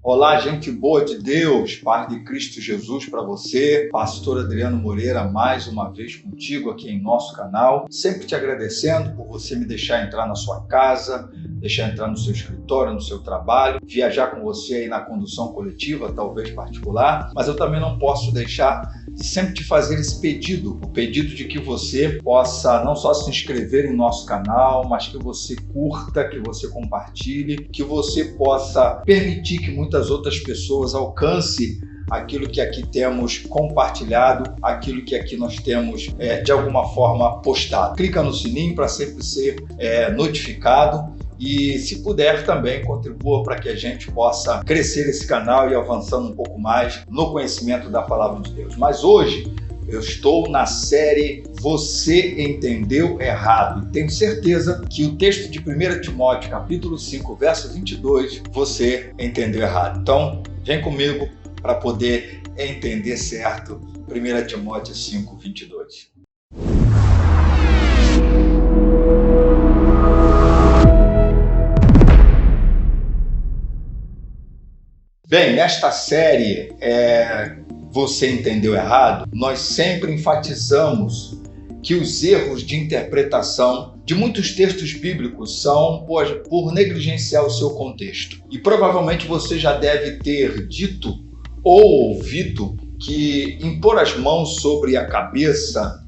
Olá, gente boa de Deus, paz de Cristo Jesus para você. Pastor Adriano Moreira, mais uma vez contigo aqui em nosso canal. Sempre te agradecendo por você me deixar entrar na sua casa, deixar entrar no seu escritório, no seu trabalho, viajar com você aí na condução coletiva, talvez particular. Mas eu também não posso deixar de sempre te fazer esse pedido, o pedido de que você possa não só se inscrever em nosso canal, mas que você curta, que você compartilhe, que você possa permitir que muitas outras pessoas alcancem aquilo que aqui temos compartilhado, aquilo que aqui nós temos de alguma forma postado. Clica no sininho para sempre ser notificado e, se puder, também contribua para que a gente possa crescer esse canal e avançando um pouco mais no conhecimento da Palavra de Deus. Mas hoje eu estou na série Você Entendeu Errado. E tenho certeza que o texto de 1 Timóteo, capítulo 5, verso 22, você entendeu errado. Então, vem comigo para poder entender certo 1 Timóteo 5, 22. Bem, nesta série, Você Entendeu Errado, nós sempre enfatizamos que os erros de interpretação de muitos textos bíblicos são por negligenciar o seu contexto. E provavelmente você já deve ter dito ou ouvido que impor as mãos sobre a cabeça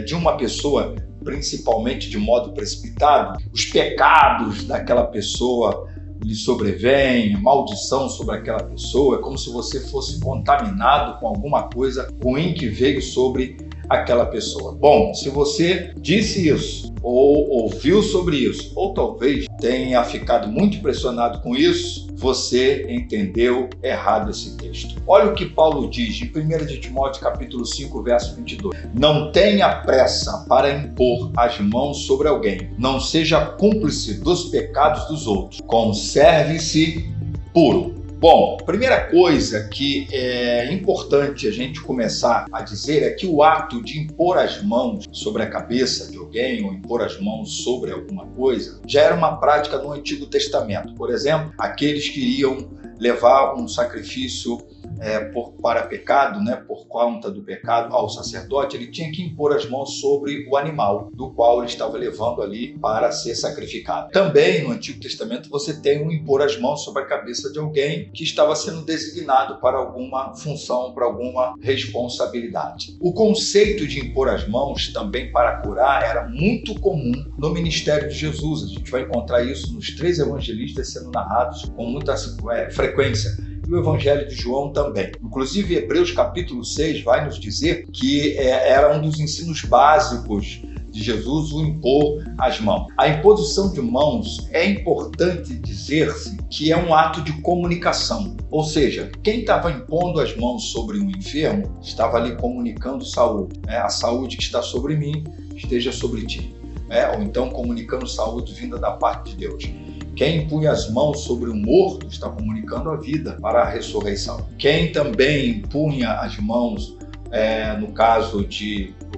de uma pessoa, principalmente de modo precipitado, os pecados daquela pessoa lhe sobrevém, maldição sobre aquela pessoa, é como se você fosse contaminado com alguma coisa ruim que veio sobre aquela pessoa. Bom, se você disse isso, ou ouviu sobre isso, ou talvez tenha ficado muito impressionado com isso, você entendeu errado esse texto. Olha o que Paulo diz em 1 de Timóteo capítulo 5, verso 22. Não tenha pressa para impor as mãos sobre alguém. Não seja cúmplice dos pecados dos outros. Conserve-se puro. Bom, primeira coisa que é importante a gente começar a dizer é que o ato de impor as mãos sobre a cabeça de alguém ou impor as mãos sobre alguma coisa já era uma prática no Antigo Testamento. Por exemplo, aqueles que iriam levar um sacrifício para pecado, por conta do pecado ao sacerdote, ele tinha que impor as mãos sobre o animal do qual ele estava levando ali para ser sacrificado. Também no Antigo Testamento você tem o impor as mãos sobre a cabeça de alguém que estava sendo designado para alguma função, para alguma responsabilidade. O conceito de impor as mãos também para curar era muito comum no ministério de Jesus. A gente vai encontrar isso nos 3 evangelistas sendo narrados com muita frequência. E o Evangelho de João também. Inclusive, Hebreus capítulo 6 vai nos dizer que era um dos ensinos básicos de Jesus o impor as mãos. A imposição de mãos é importante dizer-se que é um ato de comunicação. Ou seja, quem estava impondo as mãos sobre um enfermo estava ali comunicando saúde. A saúde que está sobre mim esteja sobre ti. Ou então comunicando saúde vinda da parte de Deus. Quem impunha as mãos sobre um morto está comunicando a vida para a ressurreição. Quem também impunha as mãos, no caso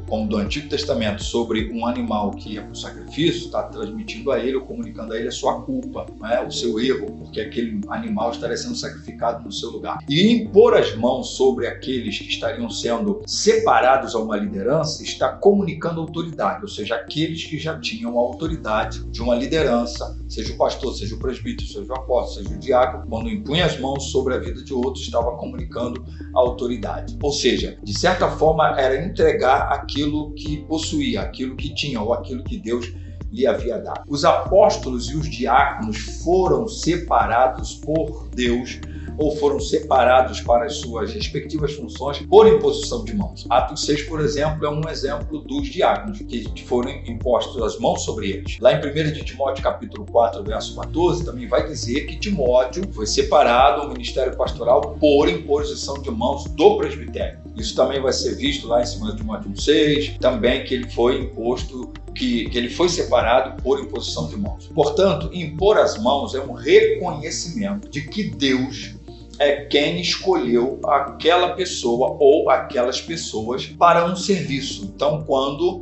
como do Antigo Testamento, sobre um animal que ia para o sacrifício, está transmitindo a ele ou comunicando a ele a sua culpa, o seu erro, porque aquele animal estaria sendo sacrificado no seu lugar. E impor as mãos sobre aqueles que estariam sendo separados a uma liderança está comunicando autoridade, ou seja, aqueles que já tinham a autoridade de uma liderança, seja o pastor, seja o presbítero, seja o apóstolo, seja o diácono, quando impunha as mãos sobre a vida de outros, estava comunicando a autoridade. Ou seja, de certa forma, era entregar aquilo que possuía, aquilo que tinha, ou aquilo que Deus lhe havia dado. Os apóstolos e os diáconos foram separados por Deus, ou foram separados para as suas respectivas funções por imposição de mãos. Atos 6, por exemplo, é um exemplo dos diáconos, que foram impostas as mãos sobre eles. Lá em 1 de Timóteo, capítulo 4, verso 14, também vai dizer que Timóteo foi separado ao ministério pastoral por imposição de mãos do presbitério. Isso também vai ser visto lá em 2 Timóteo 1,6, também que ele foi imposto, que ele foi separado por imposição de mãos. Portanto, impor as mãos é um reconhecimento de que Deus é quem escolheu aquela pessoa ou aquelas pessoas para um serviço. Então, quando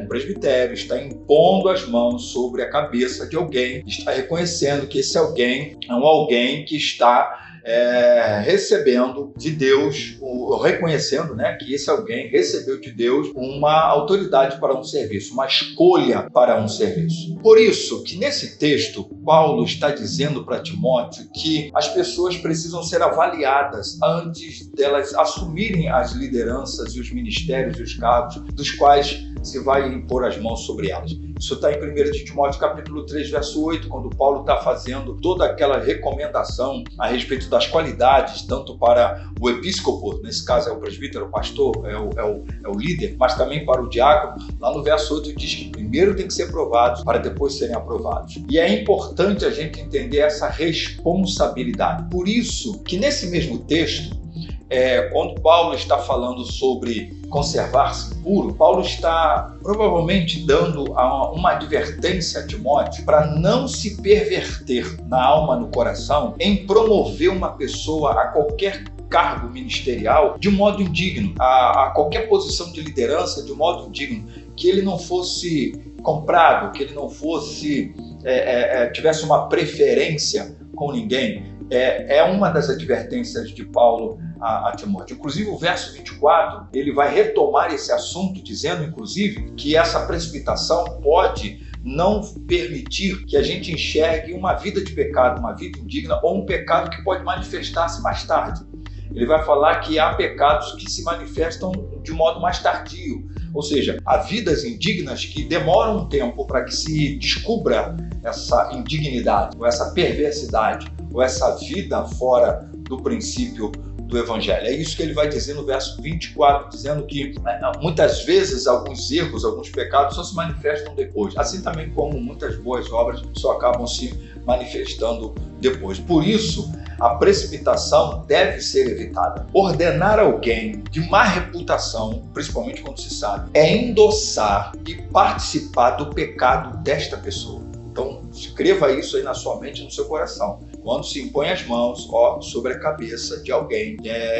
um presbitério está impondo as mãos sobre a cabeça de alguém, está reconhecendo que esse alguém é um alguém que está recebendo de Deus, ou reconhecendo, que esse alguém recebeu de Deus uma autoridade para um serviço, uma escolha para um serviço. Por isso que nesse texto, Paulo está dizendo para Timóteo que as pessoas precisam ser avaliadas antes delas assumirem as lideranças e os ministérios e os cargos dos quais se vai impor as mãos sobre elas. Isso está em 1 de Timóteo capítulo 3, verso 8, quando Paulo está fazendo toda aquela recomendação a respeito das qualidades, tanto para o episcopo, nesse caso é o presbítero, o pastor, é o líder, mas também para o diácono. Lá no verso 8 diz que primeiro tem que ser provados para depois serem aprovados. E é importante a gente entender essa responsabilidade. Por isso que nesse mesmo texto, quando Paulo está falando sobre conservar-se puro, Paulo está provavelmente dando uma advertência a Timóteo para não se perverter na alma, no coração, em promover uma pessoa a qualquer cargo ministerial de modo indigno, a qualquer posição de liderança de modo indigno, que ele não fosse comprado, que ele não fosse tivesse uma preferência com ninguém. É uma das advertências de Paulo a Timóteo. Inclusive, o verso 24, ele vai retomar esse assunto, dizendo, inclusive, que essa precipitação pode não permitir que a gente enxergue uma vida de pecado, uma vida indigna, ou um pecado que pode manifestar-se mais tarde. Ele vai falar que há pecados que se manifestam de modo mais tardio, ou seja, há vidas indignas que demoram um tempo para que se descubra essa indignidade, ou essa perversidade, ou essa vida fora do princípio do Evangelho. É isso que ele vai dizer no verso 24, dizendo que muitas vezes alguns erros, alguns pecados só se manifestam depois, assim também como muitas boas obras só acabam se manifestando depois. Por isso, a precipitação deve ser evitada. Ordenar alguém de má reputação, principalmente quando se sabe, é endossar e participar do pecado desta pessoa. Então, escreva isso aí na sua mente e no seu coração. Quando se impõe as mãos sobre a cabeça de alguém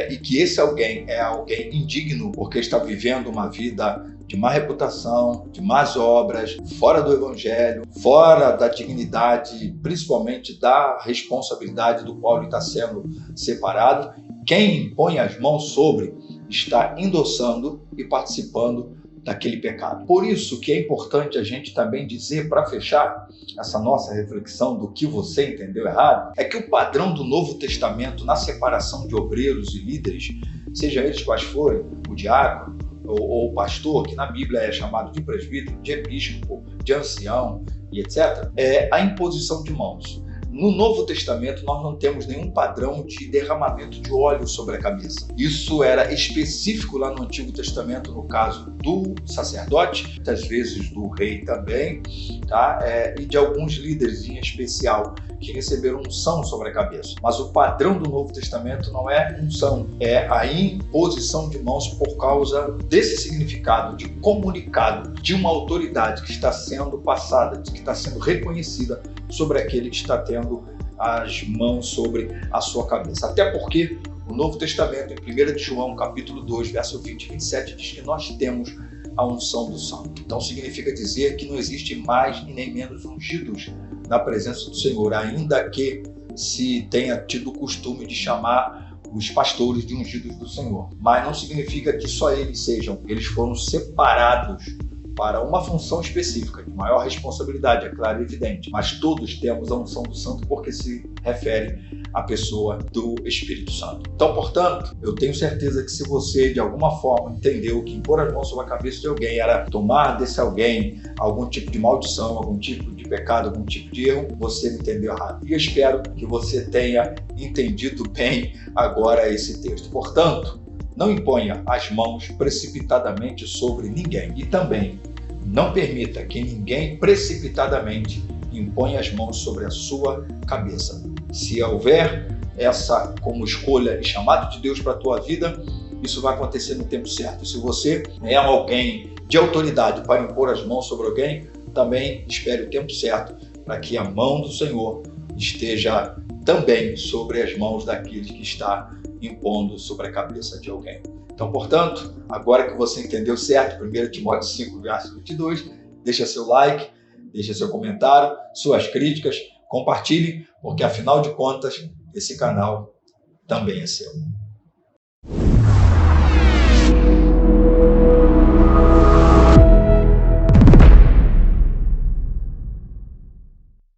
e que esse alguém é alguém indigno porque está vivendo uma vida de má reputação, de más obras, fora do Evangelho, fora da dignidade, principalmente da responsabilidade do qual ele está sendo separado, quem impõe as mãos sobre está endossando e participando daquele pecado. Por isso que é importante a gente também dizer, para fechar essa nossa reflexão do que você entendeu errado, é que o padrão do Novo Testamento na separação de obreiros e líderes, seja eles quais forem, o diácono ou o pastor, que na Bíblia é chamado de presbítero, de episcopo, de ancião e etc., é a imposição de mãos. No Novo Testamento, nós não temos nenhum padrão de derramamento de óleo sobre a cabeça. Isso era específico lá no Antigo Testamento, no caso do sacerdote, muitas vezes do rei também, tá? E de alguns líderes em especial que receberam unção sobre a cabeça. Mas o padrão do Novo Testamento não é unção, é a imposição de mãos por causa desse significado de comunicado de uma autoridade que está sendo passada, que está sendo reconhecida sobre aquele que está tendo as mãos sobre a sua cabeça. Até porque o Novo Testamento, em 1 de João, capítulo 2, verso 20 e 27, diz que nós temos a unção do santo. Então significa dizer que não existe mais e nem menos ungidos na presença do Senhor, ainda que se tenha tido o costume de chamar os pastores de ungidos do Senhor. Mas não significa que só eles sejam. Eles foram separados para uma função específica, de maior responsabilidade, é claro e evidente. Mas todos temos a unção do Santo porque se refere à pessoa do Espírito Santo. Então, portanto, eu tenho certeza que se você, de alguma forma, entendeu que impor as mãos sobre a cabeça de alguém era tomar desse alguém algum tipo de maldição, algum tipo de pecado, algum tipo de erro, você entendeu errado. E eu espero que você tenha entendido bem agora esse texto. Portanto, não imponha as mãos precipitadamente sobre ninguém. E também não permita que ninguém precipitadamente imponha as mãos sobre a sua cabeça. Se houver essa como escolha e chamado de Deus para a tua vida, isso vai acontecer no tempo certo. Se você é alguém de autoridade para impor as mãos sobre alguém, também espere o tempo certo para que a mão do Senhor esteja também sobre as mãos daquele que está impondo sobre a cabeça de alguém. Então, portanto, agora que você entendeu certo, 1 Timóteo 5, verso 22, deixa seu like, deixa seu comentário, suas críticas, compartilhe, porque afinal de contas, esse canal também é seu.